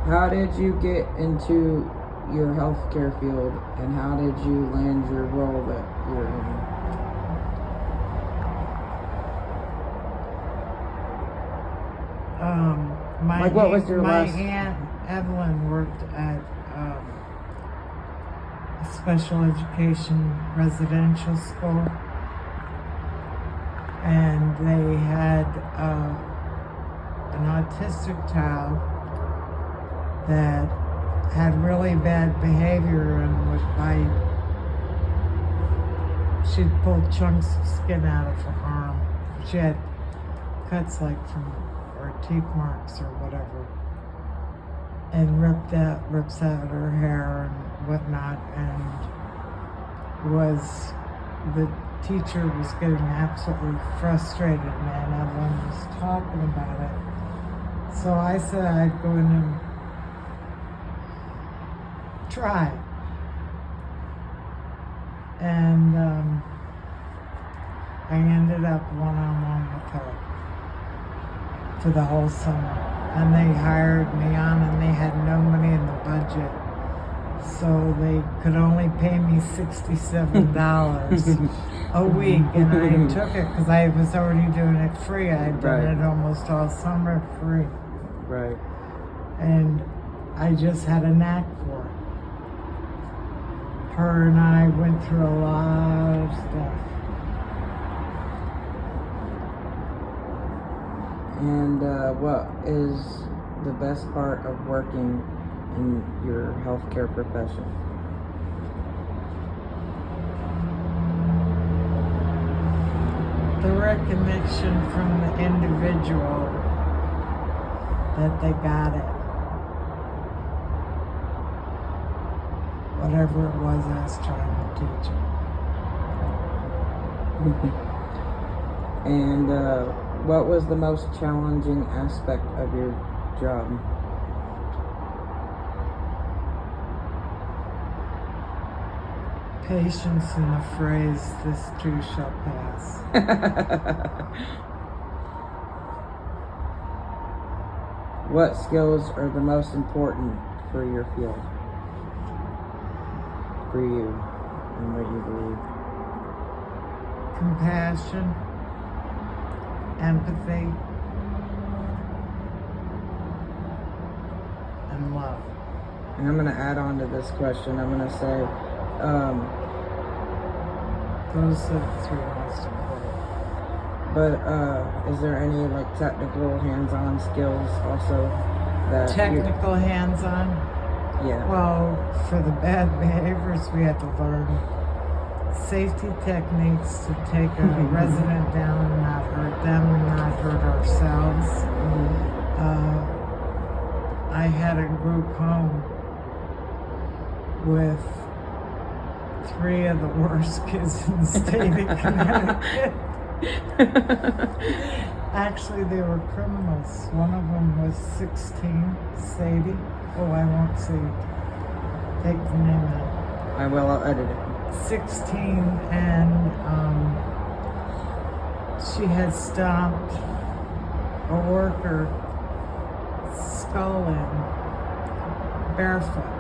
How did you get into your healthcare field, and how did you land your role that you're in? What was your my last... aunt Evelyn worked at a special education residential school, and they had an autistic child that had really bad behavior and would bite. She'd pull chunks of skin out of her arm. She had cuts like from, or teeth marks or whatever, and rips out her hair and whatnot, and the teacher was getting absolutely frustrated, and everyone was talking about it. So I said I'd go in and try. And I ended up one-on-one with her for the whole summer. And they hired me on, and they had no money in the budget. So they could only pay me $67 a week. And I took it because I was already doing it free. I had done it almost all summer free. Right. And I just had a knack for it. Her and I went through a lot of stuff. And what is the best part of working in your healthcare profession? The recognition from the individual that they got it. Whatever it was I was trying to teach them. And what was the most challenging aspect of your job? Patience in the phrase, "this too shall pass." What skills are the most important for your field? For you, and what you believe? Compassion, empathy, and love. And I'm going to add on to this question. I'm going to say, those are the three most important. but is there any like technical hands-on skills also that Technical hands-on? Yeah. Well, for the bad behaviors, we had to learn safety techniques to take a resident down and not hurt them and not hurt ourselves. I had a group home with 3 of the worst kids in the state of Connecticut. Actually, they were criminals. One of them was 16, Sadie. Oh, I won't say. Take the name out. I will, I'll edit it. 16, and she had stomped a worker skull in barefoot.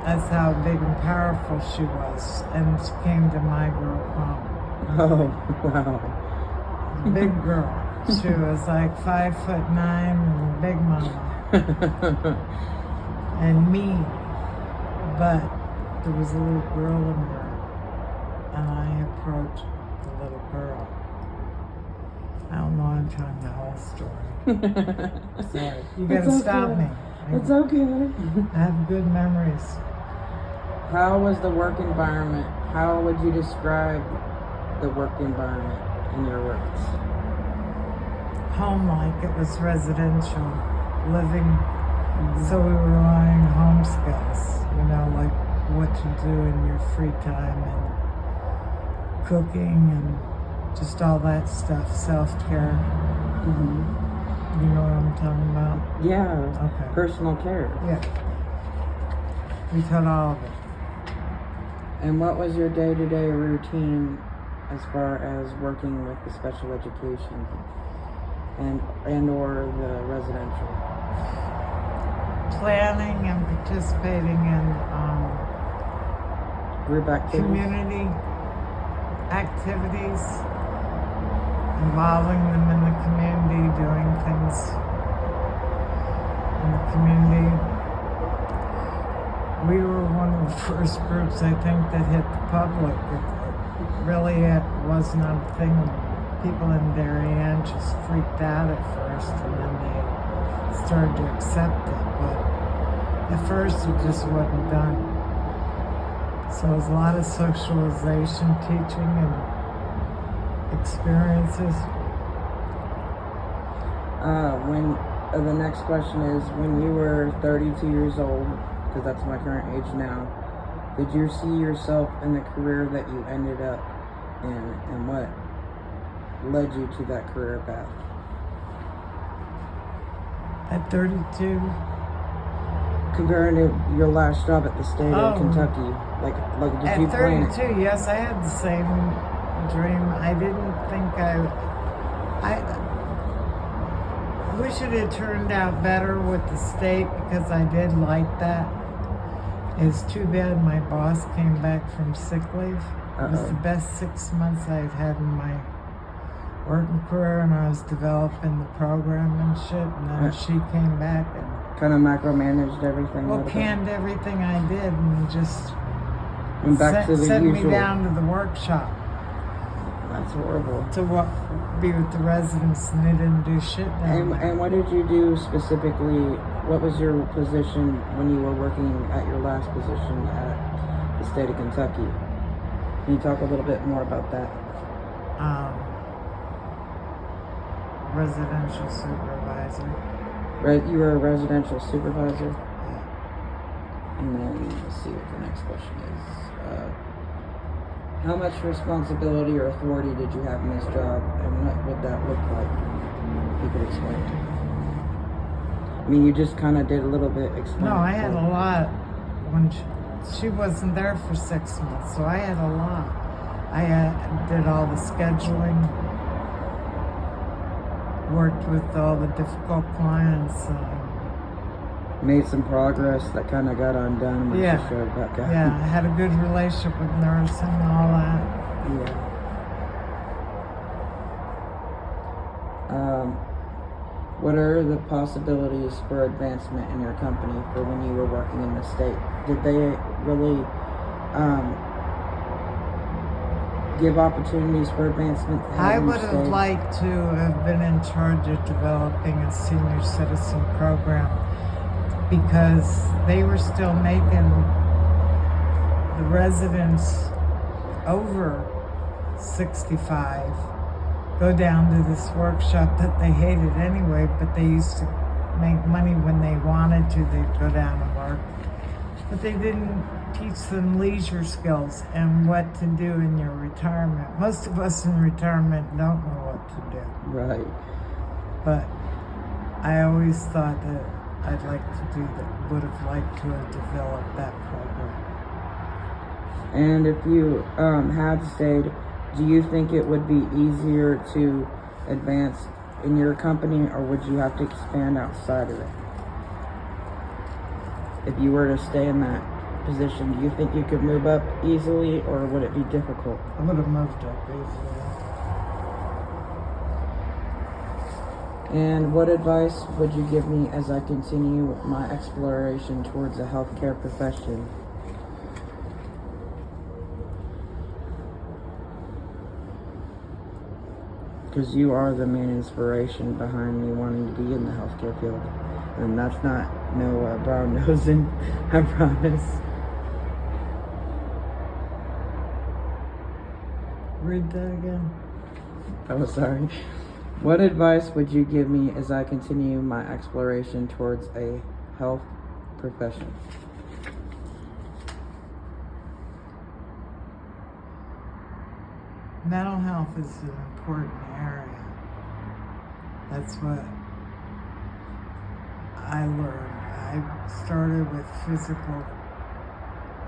That's how big and powerful she was, and she came to my group home. Oh, wow. Big girl. She was like 5'9", big mama. And mean, but there was a little girl in her, and I approached the little girl. I don't know, I'm telling the whole story. Sorry, you gotta stop me. It's okay. I have good memories. How was the work environment? How would you describe the work environment in your works? Home-like, it was residential living. So we were learning home skills, like what to do in your free time and cooking and just all that stuff, self-care. You know what I'm talking about? Yeah. Okay. Personal care. Yeah. We taught all of it. And what was your day-to-day routine as far as working with the special education and or the residential? planning and participating in Group activities? community activities, involving them in the community, doing things in the community. We were one of the first groups, I think, that hit the public. It was not a thing. People in Darien just freaked out at first, and then they started to accept it. But at first, it just wasn't done. So it was a lot of socialization, teaching, and experiences. The next question is, when you were 32 years old, because that's my current age now, did you see yourself in the career that you ended up in, and what led you to that career path? At 32, Comparing to your last job at the state of Kentucky, like did at you plan 32, yes, I had the same dream. I didn't think I wish it had turned out better with the state, because I did like that. It's too bad my boss came back from sick leave. It was the best 6 months I've had in my working career, and I was developing the program and shit, and then she came back and kind of micromanaged everything? canned everything I did, and just and back to the sent usual. me down to the workshop That's horrible. to be with the residents, and they didn't do shit down there. And what did you do specifically? What was your position when you were working at your last position at the state of Kentucky? Can you talk a little bit more about that? Residential supervisor. You were a residential supervisor? Yeah. And then, let's see what the next question is. How much responsibility or authority did you have in this job, and what would that look like? If you could explain. I mean, you just kind of did a little bit explain. No, I had a lot when she wasn't there for 6 months, so I had a lot. I did all the scheduling, worked with all the difficult clients. Made some progress that kind of got undone when Yeah. she showed back up. Yeah, I had a good relationship with nursing and all that. Yeah. What are the possibilities for advancement in your company for when you were working in the state? Did they really give opportunities for advancement? I would have liked to have been in charge of developing a senior citizen program, because they were still making the residents over 65 go down to this workshop that they hated anyway, but they used to make money when they wanted to. They'd go down and work. But they didn't teach them leisure skills and what to do in your retirement. Most of us in retirement don't know what to do. Right. But I always thought that I'd like to do that, would have liked to have developed that program. And if you had stayed, do you think it would be easier to advance in your company, or would you have to expand outside of it? If you were to stay in that position, do you think you could move up easily, or would it be difficult? I would have moved up easily. And what advice would you give me as I continue my exploration towards a healthcare profession? Because you are the main inspiration behind me wanting to be in the healthcare field. And that's not no brown nosing, I promise. Read that again. Oh, sorry. What advice would you give me as I continue my exploration towards a health profession? Mental health is an important area. That's what I learned. I started with physical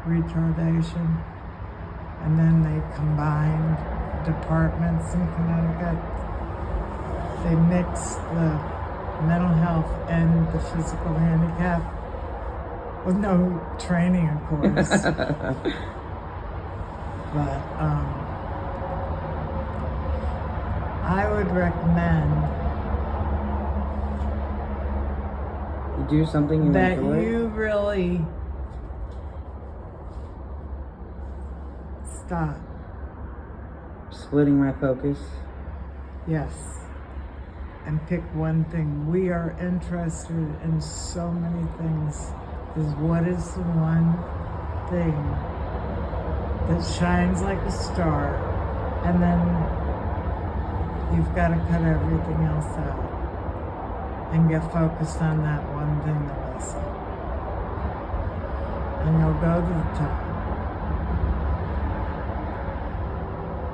retardation, and then they combined departments in Connecticut. They mixed the mental health and the physical handicap with no training, of course. But I would recommend You do something you that enjoy. you really stop. Splitting my focus. Yes. And pick one thing. We are interested in so many things. Is what is the one thing that shines like a star, and then you've got to cut everything else out and get focused on that one thing the rest of it. And you'll go to the top.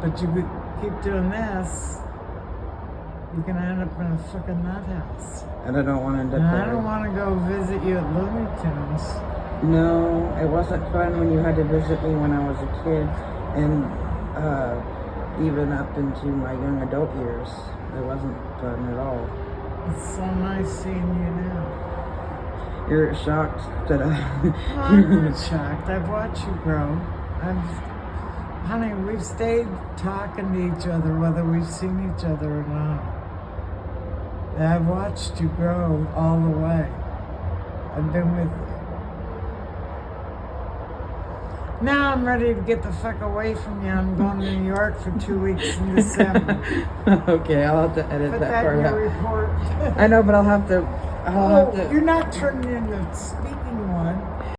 But you keep doing this, you're gonna end up in a fucking nut house. And I don't want to end up And there. I don't want to go visit you at Looney Tunes. No, it wasn't fun when you had to visit me when I was a kid, and even up into my young adult years. It wasn't fun at all. It's so nice seeing you now. You're shocked that I'm not shocked. I've watched you grow. Honey, we've stayed talking to each other whether we've seen each other or not. And I've watched you grow all the way. I've been with you. Now I'm ready to get the fuck away from you. I'm going to New York for 2 weeks in December. Okay, I'll have to edit Put that that part in out. your report. I know, but I'll have to. You're not turning into speaking